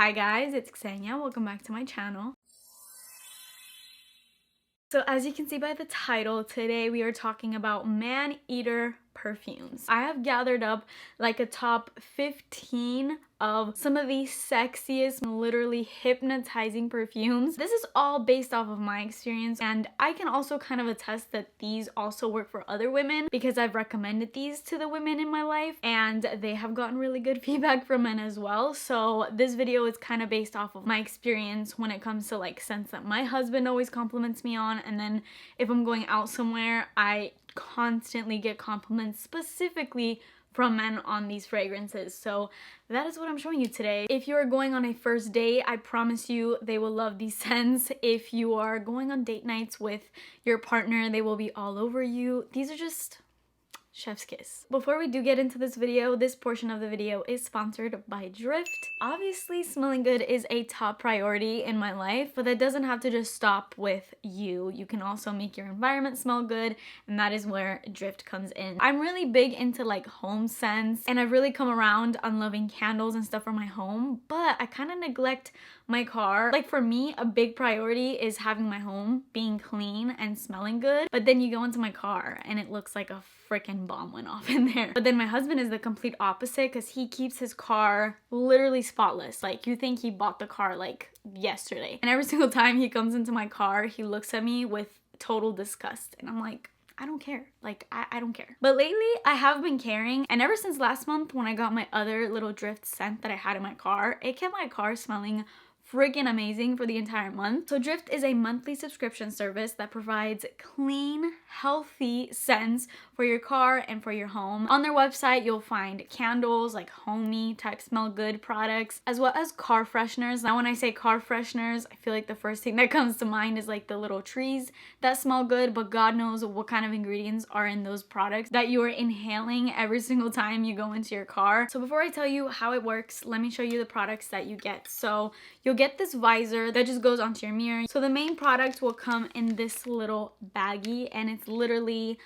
Hi guys, it's Ksenia. Welcome back to my channel. So as you can see by the title, today we are talking about man-eater perfumes. I have gathered up like a top 15 of some of the sexiest, literally hypnotizing perfumes. This is all based off of my experience, and I can also kind of attest that these also work for other women because I've recommended these to the women in my life and they have gotten really good feedback from men as well. So this video is kind of based off of my experience when it comes to like scents that my husband always compliments me on, and then if I'm going out somewhere, I constantly get compliments specifically from men on these fragrances. So that is what I'm showing you today. If you are going on a first date, I promise you they will love these scents. If you are going on date nights with your partner, they will be all over you. These are just chef's kiss. Before we do get into this video, this portion of the video is sponsored by Drift. Obviously, smelling good is a top priority in my life, but that doesn't have to just stop with you. You can also make your environment smell good, and that is where Drift comes in. I'm really big into like home scents, and I've really come around on loving candles and stuff for my home, but I kind of neglect my car. Like for me, a big priority is having my home being clean and smelling good, but then you go into my car and it looks like a freaking bomb went off in there. But then my husband is the complete opposite because he keeps his car literally spotless. Like you think he bought the car like yesterday. And every single time he comes into my car, he looks at me with total disgust. And I'm like, I don't care. Like, I don't care. But lately, I have been caring. And ever since last month when I got my other little Drift scent that I had in my car, it kept my car smelling freaking amazing for the entire month. So Drift is a monthly subscription service that provides clean, healthy scents for your car and for your home. On their website, you'll find candles, like homey type smell good products, as well as car fresheners. Now when I say car fresheners, I feel like the first thing that comes to mind is like the little trees that smell good, but God knows what kind of ingredients are in those products that you are inhaling every single time you go into your car. So before I tell you how it works, let me show you the products that you get. So you'll get this visor that just goes onto your mirror. So the main product will come in this little baggie, and it's literally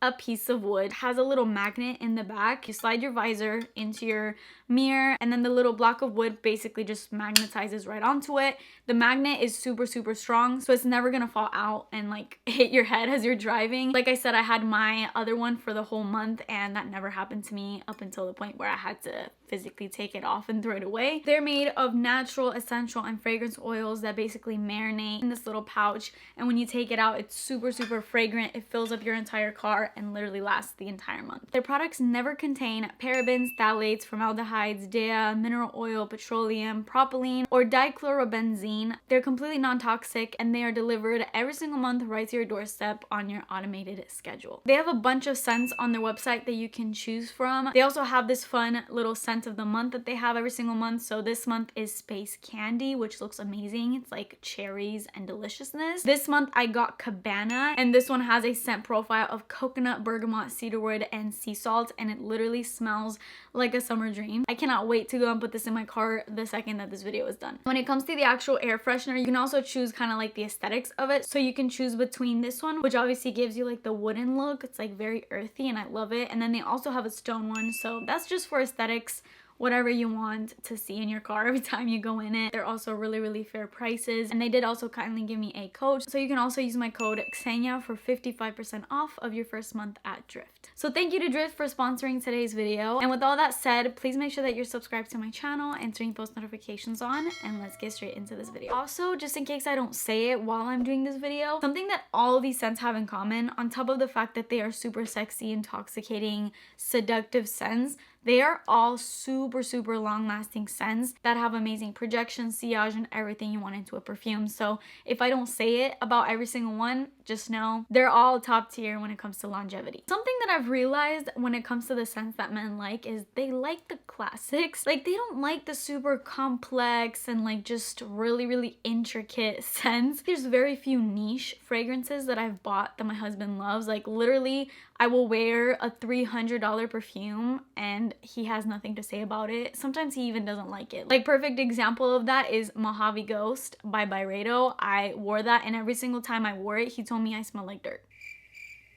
a piece of wood. It has a little magnet in the back. You slide your visor into your mirror, and then the little block of wood basically just magnetizes right onto it. The magnet is super strong, so it's never gonna fall out and like hit your head as you're driving. Like I said, I had my other one for the whole month and that never happened to me up until the point where I had to physically take it off and throw it away. They're made of natural, essential, and fragrance oils that basically marinate in this little pouch, and when you take it out, it's super fragrant. It fills up your entire car and literally lasts the entire month. Their products never contain parabens, phthalates, formaldehydes, DEA, mineral oil, petroleum, propylene, or dichlorobenzene. They're completely non-toxic, and they are delivered every single month right to your doorstep on your automated schedule. They have a bunch of scents on their website that you can choose from. They also have this fun little scent of the month that they have every single month. So this month is Space Candy, which looks amazing. It's like cherries and deliciousness. This month I got Cabana, and this one has a scent profile of coconut, bergamot, cedarwood, and sea salt, and it literally smells like a summer dream. I cannot wait to go and put this in my car the second that this video is done. When it comes to the actual air freshener, you can also choose kind of like the aesthetics of it. So you can choose between this one, which obviously gives you like the wooden look. It's like very earthy and I love it. And then they also have a stone one, so that's just for aesthetics. Whatever you want to see in your car every time you go in it. They're also really fair prices, and they did also kindly give me a code, so you can also use my code Ksenia for 55% off of your first month at Drift. So thank you to Drift for sponsoring today's video, and with all that said, please make sure that you're subscribed to my channel and turning post notifications on, and let's get straight into this video. Also, just in case I don't say it while I'm doing this video, something that all of these scents have in common, on top of the fact that they are super sexy, intoxicating, seductive scents, they are all super long-lasting scents that have amazing projection, sillage, and everything you want into a perfume. So if I don't say it about every single one, just know they're all top tier when it comes to longevity. Something that I've realized when it comes to the scents that men like is they like the classics. Like they don't like the super complex and like just really intricate scents. There's very few niche fragrances that I've bought that my husband loves. Like literally, I will wear a $300 perfume and he has nothing to say about it. Sometimes he even doesn't like it. Like perfect example of that is Mojave Ghost by Byredo. I wore that, and every single time I wore it, he told me I smell like dirt.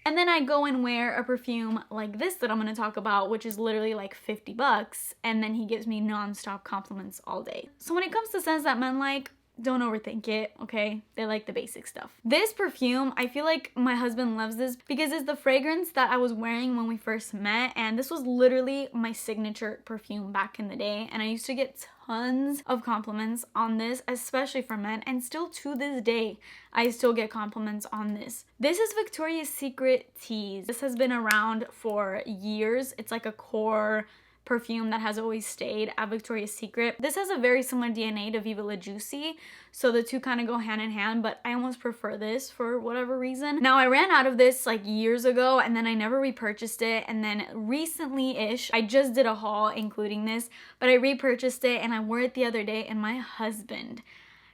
And then I go and wear a perfume like this that I'm gonna talk about, which is literally like 50 bucks, and then he gives me non-stop compliments all day. So when it comes to scents that men like, don't overthink it, okay? They like the basic stuff. This perfume, I feel like my husband loves this because it's the fragrance that I was wearing when we first met, and this was literally my signature perfume back in the day, and I used to get tons of compliments on this, especially from men, and still to this day, I still get compliments on this. This is Victoria's Secret Tease. This has been around for years. It's like a core perfume that has always stayed at Victoria's Secret. This has a very similar DNA to Viva La Juicy, so the two kind of go hand in hand, but I almost prefer this for whatever reason. Now, I ran out of this like years ago, and then I never repurchased it, and then recently-ish, I just did a haul including this, but I repurchased it, and I wore it the other day, and my husband,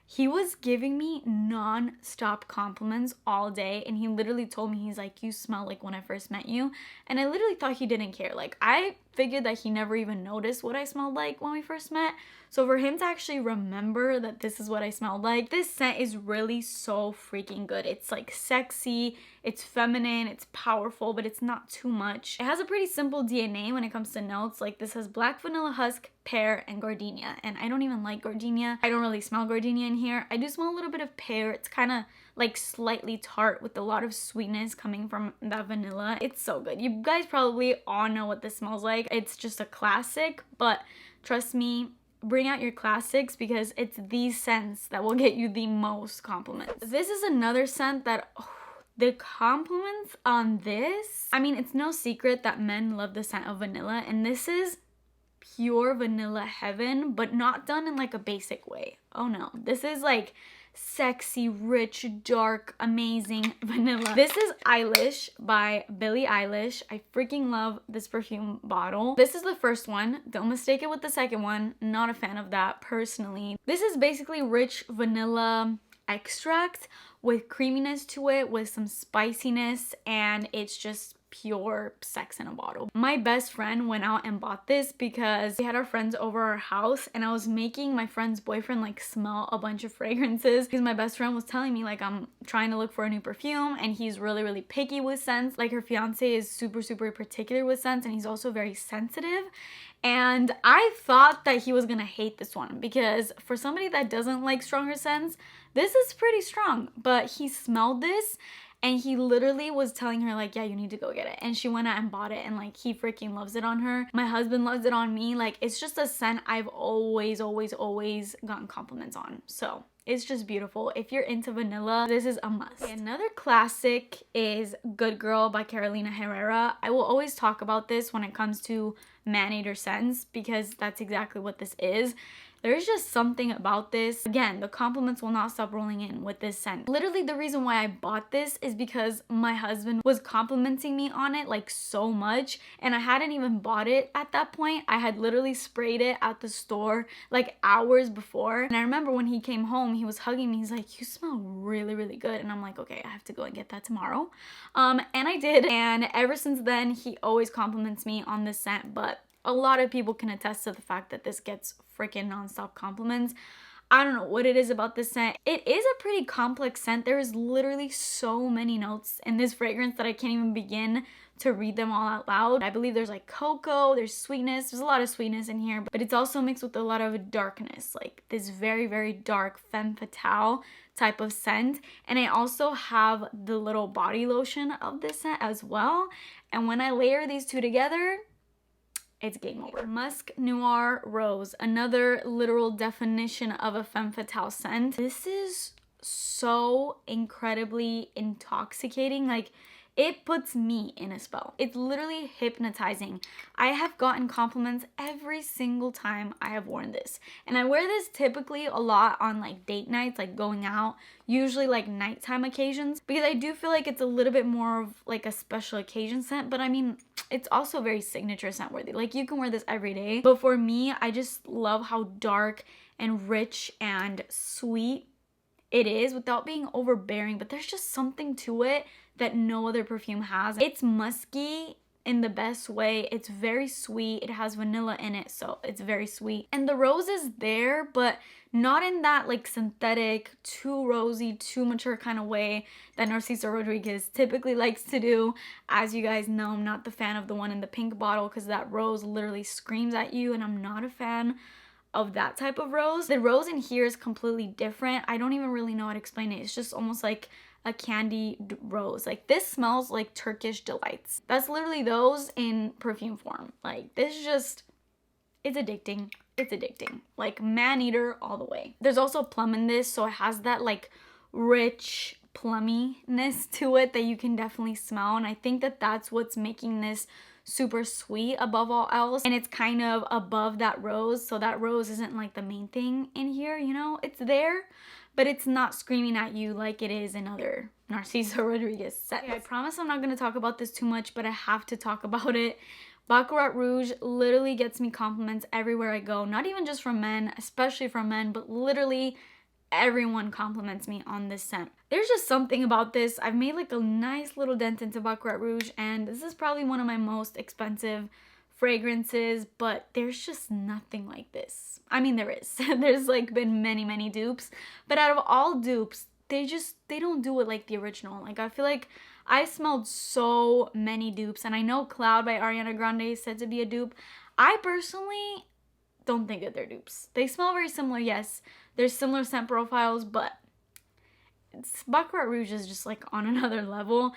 he was giving me non-stop compliments all day, and he literally told me, he's like, you smell like when I first met you, and I literally thought he didn't care. Like, I figured that he never even noticed what I smelled like when we first met, so for him to actually remember that this is what I smelled like, this scent is really so freaking good. It's like sexy, it's feminine, it's powerful, but it's not too much. It has a pretty simple DNA when it comes to notes. Like, this has black vanilla husk, pear, and gardenia, and I don't even like gardenia. I don't really smell gardenia in here. I do smell a little bit of pear. It's kind of like slightly tart with a lot of sweetness coming from that vanilla. It's so good. You guys probably all know what this smells like. It's just a classic, but trust me, bring out your classics because it's these scents that will get you the most compliments. This is another scent that, the compliments on this, I mean, it's no secret that men love the scent of vanilla, and this is pure vanilla heaven, but not done in like a basic way. Oh no, this is like sexy, rich, dark, amazing vanilla. This is Eilish by Billie Eilish. I freaking love this perfume bottle. This is the first one. Don't mistake it with the second one. Not a fan of that personally. This is basically rich vanilla extract with creaminess to it, with some spiciness, and it's just pure sex in a bottle. My best friend went out and bought this because we had our friends over our house, and I was making my friend's boyfriend like smell a bunch of fragrances because my best friend was telling me like I'm trying to look for a new perfume, and he's really picky with scents. Like, her fiance is super particular with scents, and he's also very sensitive. And I thought that he was gonna hate this one because for somebody that doesn't like stronger scents, this is pretty strong. But he smelled this and he literally was telling her like, yeah, you need to go get it. And she went out and bought it, and like, he freaking loves it on her. My husband loves it on me. Like, it's just a scent I've always gotten compliments on. So it's just beautiful. If you're into vanilla, this is a must. Okay, another classic is Good Girl by Carolina Herrera. I will always talk about this when it comes to man-eater scents because that's exactly what this is. There's just something about this. Again, the compliments will not stop rolling in with this scent. Literally, the reason why I bought this is because my husband was complimenting me on it like so much, and I hadn't even bought it at that point. I had literally sprayed it at the store like hours before, and I remember when he came home, he was hugging me. He's like, you smell really good, and I'm like, okay, I have to go and get that tomorrow. And I did, and ever since then, he always compliments me on this scent. But a lot of people can attest to the fact that this gets freaking non-stop compliments. I don't know what it is about this scent. It is a pretty complex scent. There is literally so many notes in this fragrance that I can't even begin to read them all out loud. I believe there's like cocoa, there's sweetness, there's a lot of sweetness in here, but it's also mixed with a lot of darkness, like this very dark femme fatale type of scent. And I also have the little body lotion of this scent as well. And when I layer these two together, it's game over. Musk Noir Rose, another literal definition of a femme fatale scent. This is so incredibly intoxicating. Like, it puts me in a spell. It's literally hypnotizing. I have gotten compliments every single time I have worn this. And I wear this typically a lot on like date nights, like going out, usually like nighttime occasions, because I do feel like it's a little bit more of like a special occasion scent, but I mean, it's also very signature scent worthy. Like, you can wear this every day. But for me, I just love how dark and rich and sweet it is without being overbearing, but there's just something to it that no other perfume has. It's musky in the best way. It's very sweet. It has vanilla in it, so it's very sweet. And the rose is there, but not in that like synthetic, too rosy, too mature kind of way that Narciso Rodriguez typically likes to do. As you guys know, I'm not the fan of the one in the pink bottle because that rose literally screams at you, and I'm not a fan of that type of rose. The rose in here is completely different. I don't even really know how to explain it. It's just almost like a candy rose. Like, this smells like Turkish delights. That's literally those in perfume form. Like, this is just, it's addicting. It's addicting. Like, man-eater all the way. There's also plum in this, so it has that like rich plumminess to it that you can definitely smell, and I think that that's what's making this super sweet above all else. And it's kind of above that rose, so that rose isn't like the main thing in here, you know? It's there, but it's not screaming at you like it is in other Narciso Rodriguez scents. Okay, I promise I'm not going to talk about this too much, but I have to talk about it. Baccarat Rouge literally gets me compliments everywhere I go, not even just from men, especially from men, but literally everyone compliments me on this scent. There's just something about this. I've made like a nice little dent into Baccarat Rouge, and this is probably one of my most expensive fragrances, but there's just nothing like this. I mean, there is. There's like been many dupes, but out of all dupes, they don't do it like the original. Like, I feel like I smelled so many dupes, and I know Cloud by Ariana Grande is said to be a dupe. I personally don't think that they're dupes. They smell very similar, yes. There's similar scent profiles, but Baccarat Rouge is just like on another level.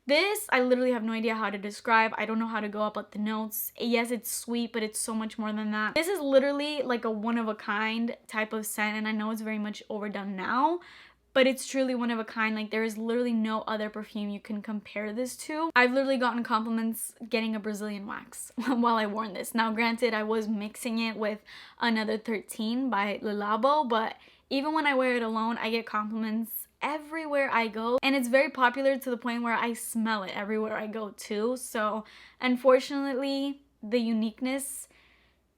This, I literally have no idea how to describe. I don't know how to go up with the notes. Yes, it's sweet, but it's so much more than that. This is literally like a one-of-a-kind type of scent, and I know it's very much overdone now, but it's truly one of a kind. Like, there is literally no other perfume you can compare this to. I've literally gotten compliments getting a Brazilian wax while I wore this. Now, granted, I was mixing it with another 13 by Le Labo, but even when I wear it alone, I get compliments everywhere I go, and it's very popular to the point where I smell it everywhere I go too. So unfortunately, the uniqueness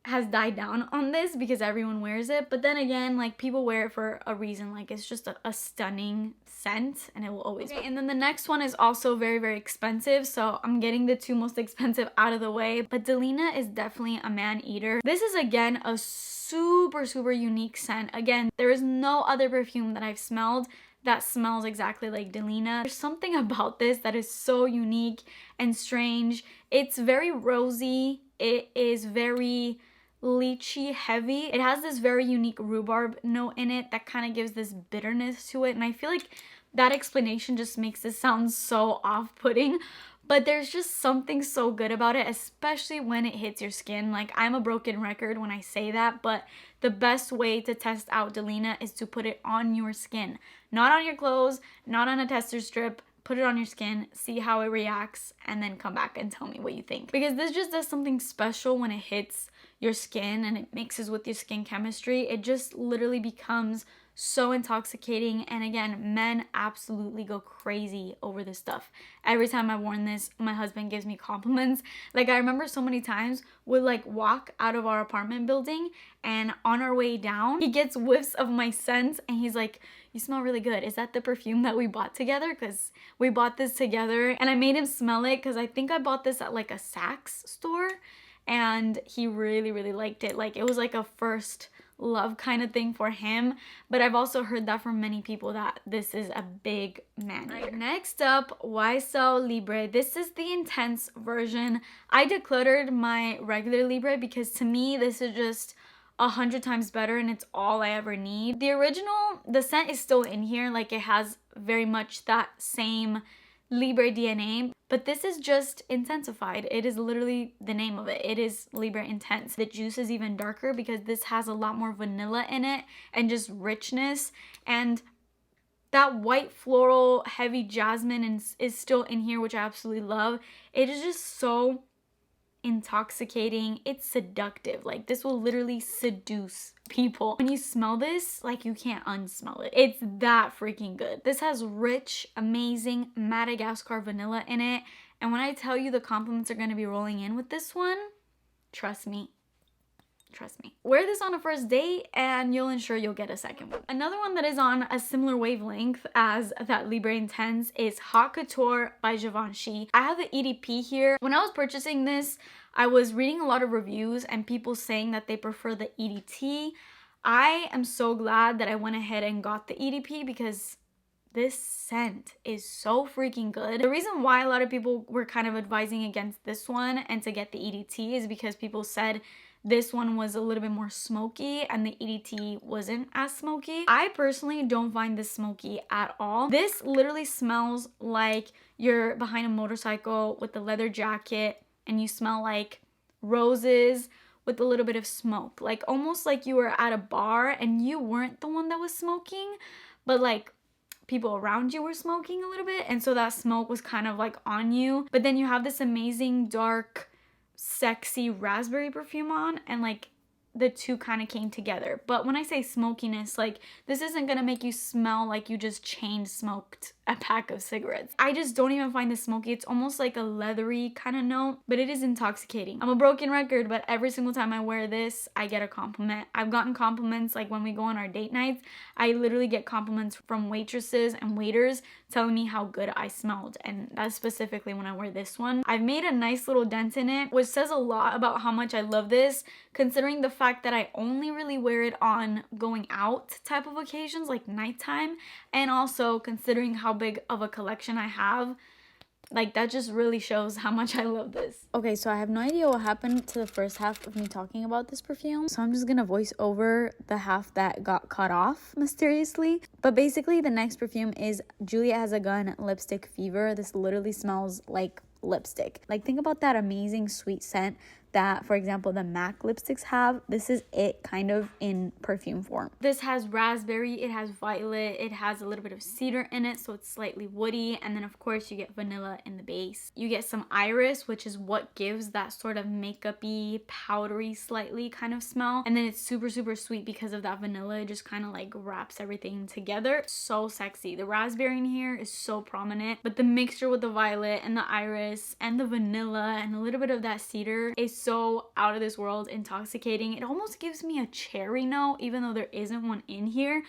has died down on this because everyone wears it, but then again, like, people wear it for a reason. Like, it's just a stunning scent, and it will always be. And then the next one is also very expensive, so I'm getting the two most expensive out of the way, but Delena is definitely a man-eater. This is again a super unique scent. Again, there is no other perfume that I've smelled that smells exactly like Delena. There's something about this that is so unique and strange. It's very rosy. It is very lychee heavy. It has this very unique rhubarb note in it that kind of gives this bitterness to it, and I feel like that explanation just makes it sound so off-putting, but there's just something so good about it, especially when it hits your skin. Like, I'm a broken record when I say that, but the best way to test out Delena is to put it on your skin, not on your clothes, not on a tester strip. Put it on your skin, see how it reacts, and then come back and tell me what you think. Because this just does something special when it hits your skin and it mixes with your skin chemistry. It just literally becomes so intoxicating, and again, men absolutely go crazy over this stuff. Every time I've worn this, my husband gives me compliments. Like, I remember so many times we'll like walk out of our apartment building, and on our way down, he gets whiffs of my scents, and he's like, "You smell really good. Is that the perfume that we bought together?" Because we bought this together, and I made him smell it because I think I bought this at like a Saks store, and he really liked it. Like, it was like a first love kind of thing for him, but I've also heard that from many people that this is a big man. Right, next up, YSL Libre. This is the intense version. I decluttered my regular Libre because to me this is just 100 times better, and it's all I ever need. The original, the scent is still in here, like, it has very much that same Libre DNA, but this is just intensified. It is literally the name of it. It is Libra Intense. The juice is even darker because this has a lot more vanilla in it and just richness, and that white floral heavy jasmine is still in here, which I absolutely love. It is just so intoxicating. It's seductive. Like, this will literally seduce people. When you smell this, like, you can't unsmell it. It's that freaking good. This has rich, amazing Madagascar vanilla in it, and when I tell you the compliments are going to be rolling in with this one, trust me, Trust me. Wear this on a first date and you'll ensure you'll get a second one. Another one that is on a similar wavelength as that Libra Intense is Hot Couture by Givenchy. I have the EDP here. When I was purchasing this, I was reading a lot of reviews and people saying that they prefer the EDT. I am so glad that I went ahead and got the EDP because this scent is so freaking good. The reason why a lot of people were kind of advising against this one and to get the EDT is because people said this one was a little bit more smoky and the EDT wasn't as smoky. I personally don't find this smoky at all. This literally smells like you're behind a motorcycle with a leather jacket and you smell like roses with a little bit of smoke. Like almost like you were at a bar and you weren't the one that was smoking, but like people around you were smoking a little bit, and so that smoke was kind of like on you. But then you have this amazing dark sexy raspberry perfume on, and like the two kind of came together. But when I say smokiness, like this isn't gonna make you smell like you just chain smoked a pack of cigarettes. I just don't even find this smoky. It's almost like a leathery kind of note, but it is intoxicating. I'm a broken record, but every single time I wear this, I get a compliment. I've gotten compliments like when we go on our date nights. I literally get compliments from waitresses and waiters telling me how good I smelled, and that's specifically when I wear this one. I've made a nice little dent in it, which says a lot about how much I love this, considering the fact that I only really wear it on going out type of occasions like nighttime, and also considering how big of a collection I have. Like that just really shows how much I love this. Okay, so I have no idea what happened to the first half of me talking about this perfume, so I'm just gonna voice over the half that got cut off mysteriously. But basically the next perfume is Juliet Has a Gun Lipstick Fever. This literally smells like lipstick. Like think about that amazing sweet scent that, for example, the MAC lipsticks have. This is it kind of in perfume form. This has raspberry, it has violet, it has a little bit of cedar in it, so it's slightly woody, and then of course you get vanilla in the base. You get some iris, which is what gives that sort of makeup-y, powdery, slightly kind of smell, and then it's super sweet because of that vanilla. It just kind of like wraps everything together. So sexy. The raspberry in here is so prominent, but the mixture with the violet and the iris and the vanilla and a little bit of that cedar is so out of this world intoxicating. It almost gives me a cherry note, even though there isn't one in here.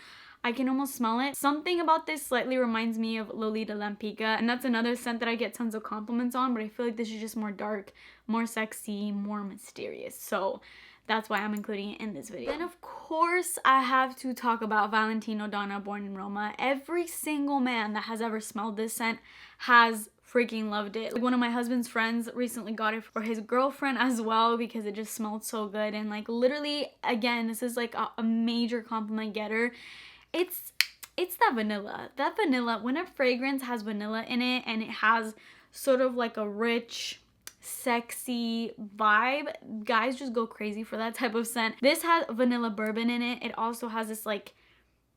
I can almost smell it. Something about this slightly reminds me of Lolita Lampica, and that's another scent that I get tons of compliments on, but I feel like this is just more dark, more sexy, more mysterious. So that's why I'm including it in this video. Then of course I have to talk about Valentino Donna Born in Roma. Every single man that has ever smelled this scent has freaking loved it. Like one of my husband's friends recently got it for his girlfriend as well because it just smelled so good, and like literally again, this is like a major compliment getter. It's that vanilla. That vanilla, when a fragrance has vanilla in it and it has sort of like a rich, sexy vibe, guys just go crazy for that type of scent. This has vanilla bourbon in it. It also has this like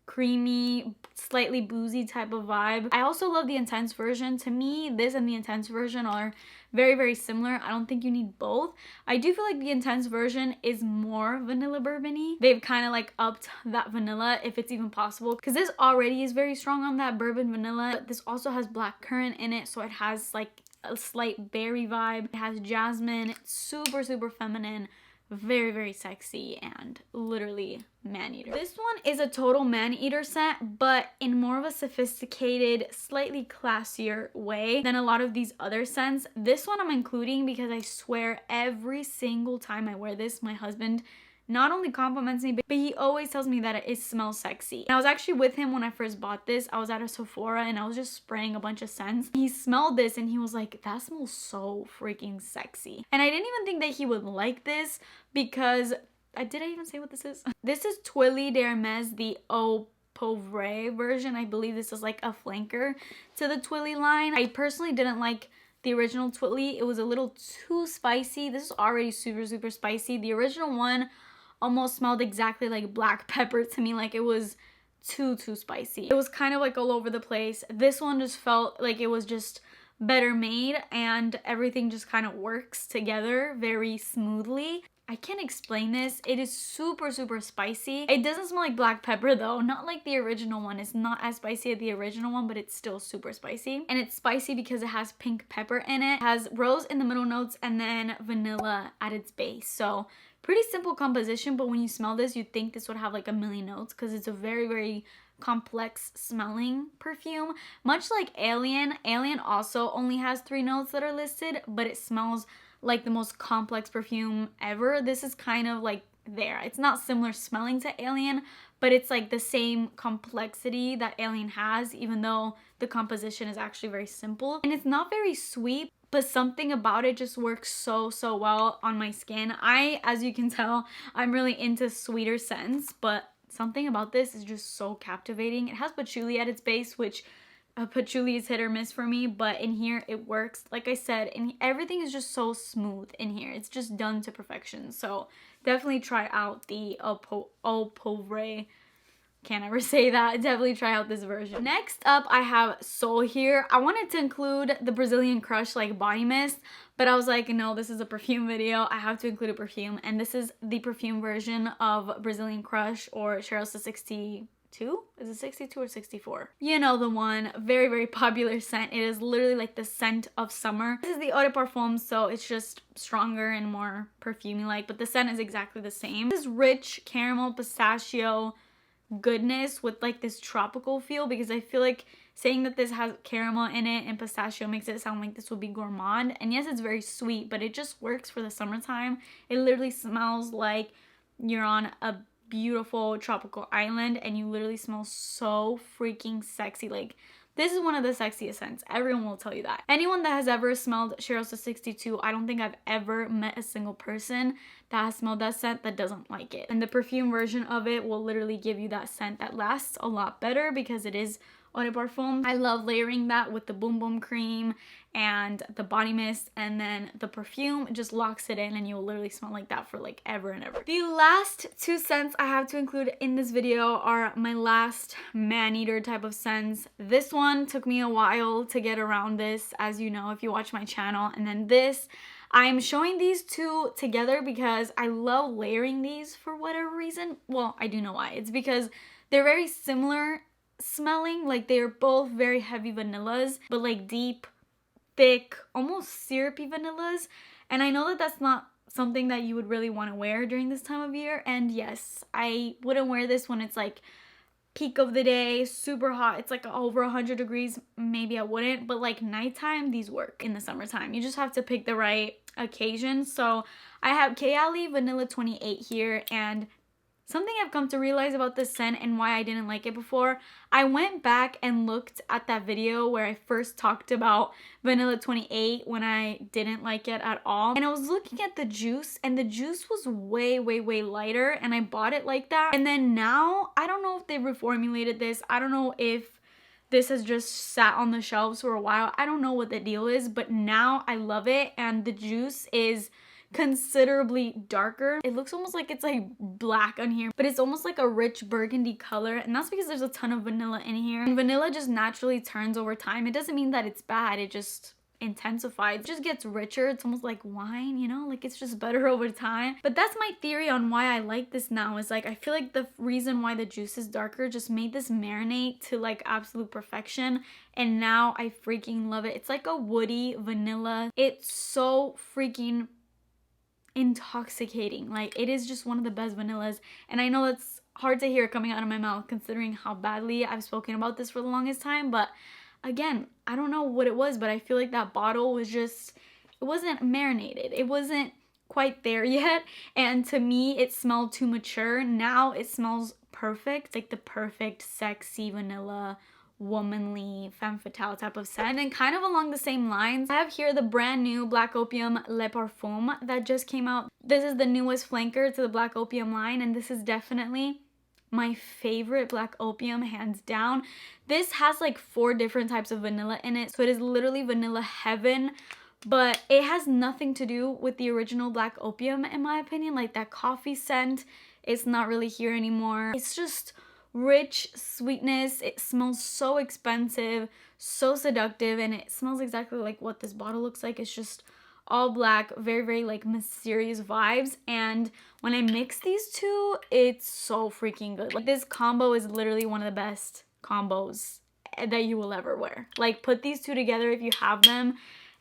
creamy, slightly boozy type of vibe. I also love the Intense version. To me, this and the Intense version are very similar. I don't think you need both. I do feel like the Intense version is more vanilla bourbon-y. They've kind of like upped that vanilla, if it's even possible, because this already is very strong on that bourbon vanilla, but this also has blackcurrant in it, so it has like a slight berry vibe. It has jasmine. It's super feminine, very sexy, and literally man-eater. This one is a total man-eater scent, but in more of a sophisticated, slightly classier way than a lot of these other scents. This one I'm including because I swear every single time I wear this, my husband not only compliments me, but he always tells me that it smells sexy. And I was actually with him when I first bought this. I was at a Sephora and I was just spraying a bunch of scents. He smelled this and he was like, that smells so freaking sexy. And I didn't even think that he would like this because, did I even say what this is? This is Twily d'Hermes, the Eau Pauvre version. I believe this is like a flanker to the Twily line. I personally didn't like the original Twily. It was a little too spicy. This is already super spicy. The original one almost smelled exactly like black pepper to me. Like it was too spicy. It was kind of like all over the place. This one just felt like it was just better made and everything just kind of works together very smoothly. I can't explain this. It is super spicy. It doesn't smell like black pepper though, not like the original one. It's not as spicy as the original one, but it's still super spicy. And it's spicy because it has pink pepper in it. It has rose in the middle notes and then vanilla at its base. So pretty simple composition, but when you smell this, you'd think this would have like a million notes because it's a very, very complex smelling perfume. Much like Alien also only has 3 notes that are listed, but it smells like the most complex perfume ever. This is kind of like there. It's not similar smelling to Alien, but it's like the same complexity that Alien has, even though the composition is actually very simple. And it's not very sweet, but something about it just works so well on my skin. As you can tell, I'm really into sweeter scents, but something about this is just so captivating. It has patchouli at its base, which patchouli is hit or miss for me, but in here it works. Like I said, and everything is just so smooth in here. It's just done to perfection. So definitely try out the Eau Pauvre. Can't ever say that. Definitely try out this version. Next up, I have Soul here. I wanted to include the Brazilian Crush like body mist, but I was like, no, this is a perfume video. I have to include a perfume, and this is the perfume version of Brazilian Crush, or Cheryls 62. Is it 62 or 64? You know the one. Very, very popular scent. It is literally like the scent of summer. This is the Eau de Parfum, so it's just stronger and more perfumey like, but the scent is exactly the same. This is rich caramel pistachio goodness with like this tropical feel, because I feel like saying that this has caramel in it and pistachio makes it sound like this will be gourmand. And yes, it's very sweet, but it just works for the summertime. It literally smells like you're on a beautiful tropical island and you literally smell so freaking sexy. Like, this is one of the sexiest scents. Everyone will tell you that. Anyone that has ever smelled Cheryls 62, I don't think I've ever met a single person that has smelled that scent that doesn't like it. And the perfume version of it will literally give you that scent that lasts a lot better because it is Eau de Parfum. I love layering that with the Boom Boom cream and the body mist, and then the perfume just locks it in and you'll literally smell like that for like ever and ever. The last 2 scents I have to include in this video are my last man-eater type of scents. This one took me a while to get around this, as you know if you watch my channel, and then this, I'm showing these 2 together because I love layering these for whatever reason. Well, I do know why. It's because they're very similar smelling. Like, they're both very heavy vanillas, but like deep, thick, almost syrupy vanillas. And I know that that's not something that you would really want to wear during this time of year. And yes, I wouldn't wear this when it's like peak of the day, super hot, it's like over 100 degrees, maybe I wouldn't. But like nighttime, these work in the summertime. You just have to pick the right occasion. So I have Kayali Vanilla 28 here, and something I've come to realize about this scent and why I didn't like it before, I went back and looked at that video where I first talked about Vanilla 28 when I didn't like it at all. And I was looking at the juice, and the juice was way lighter, and I bought it like that. And then now, I don't know if they reformulated this. I don't know if this has just sat on the shelves for a while. I don't know what the deal is, but now I love it, and the juice is considerably darker. It looks almost like it's like black on here, but it's almost like a rich burgundy color, and that's because there's a ton of vanilla in here. And vanilla just naturally turns over time. It doesn't mean that it's bad, it just intensifies. It just gets richer. It's almost like wine, you know, like it's just better over time. But that's my theory on why I like this now, is like I feel like the reason why the juice is darker just made this marinate to like absolute perfection, and now I freaking love it. It's like a woody vanilla. It's so freaking intoxicating. Like, it is just one of the best vanillas, and I know that's hard to hear coming out of my mouth considering how badly I've spoken about this for the longest time. But again, I don't know what it was, but I feel like that bottle was just, it wasn't marinated, it wasn't quite there yet, and to me it smelled too mature. Now it smells perfect, like the perfect sexy vanilla, womanly, femme fatale type of scent. And kind of along the same lines, I have here the brand new Black Opium Le Parfum that just came out. This is the newest flanker to the Black Opium line, and this is definitely my favorite Black Opium, hands down. This has like 4 different types of vanilla in it, so it is literally vanilla heaven, but it has nothing to do with the original Black Opium in my opinion. Like, that coffee scent, it's not really here anymore. It's just rich sweetness. It smells so expensive, so seductive, and it smells exactly like what this bottle looks like. It's just all black, very like mysterious vibes. And when I mix these 2, it's so freaking good. Like, this combo is literally one of the best combos that you will ever wear. Like, put these 2 together if you have them,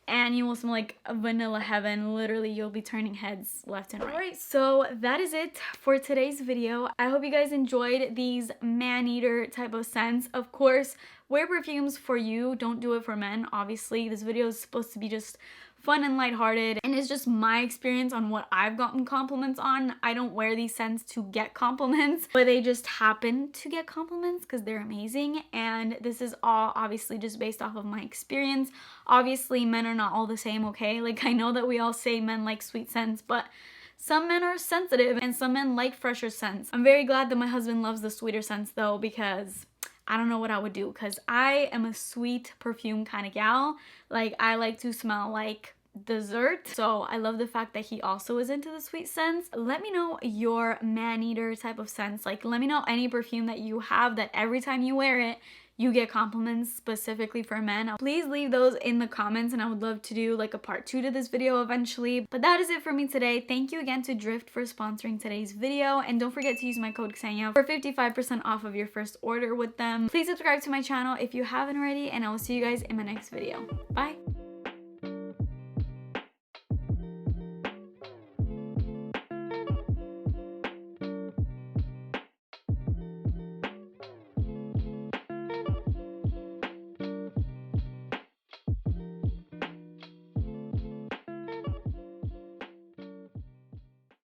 and you will smell like vanilla heaven. Literally, you'll be turning heads left and right. Alright, so that is it for today's video. I hope you guys enjoyed these man-eater type of scents. Of course, wear perfumes for you. Don't do it for men, obviously. This video is supposed to be just fun and lighthearted, and it's just my experience on what I've gotten compliments on. I don't wear these scents to get compliments, but they just happen to get compliments because they're amazing, and this is all obviously just based off of my experience. Obviously, men are not all the same, okay? Like, I know that we all say men like sweet scents, but some men are sensitive and some men like fresher scents. I'm very glad that my husband loves the sweeter scents though, because I don't know what I would do, because I am a sweet perfume kind of gal. Like, I like to smell like dessert, so I love the fact that he also is into the sweet scents. Let me know your man-eater type of scents. Like, let me know any perfume that you have that every time you wear it, you get compliments specifically for men. Please leave those in the comments, and I would love to do like a part 2 to this video eventually. But that is it for me today. Thank you again to Drift for sponsoring today's video, and don't forget to use my code Ksenia for 55% off of your first order with them. Please subscribe to my channel if you haven't already, and I will see you guys in my next video. Bye!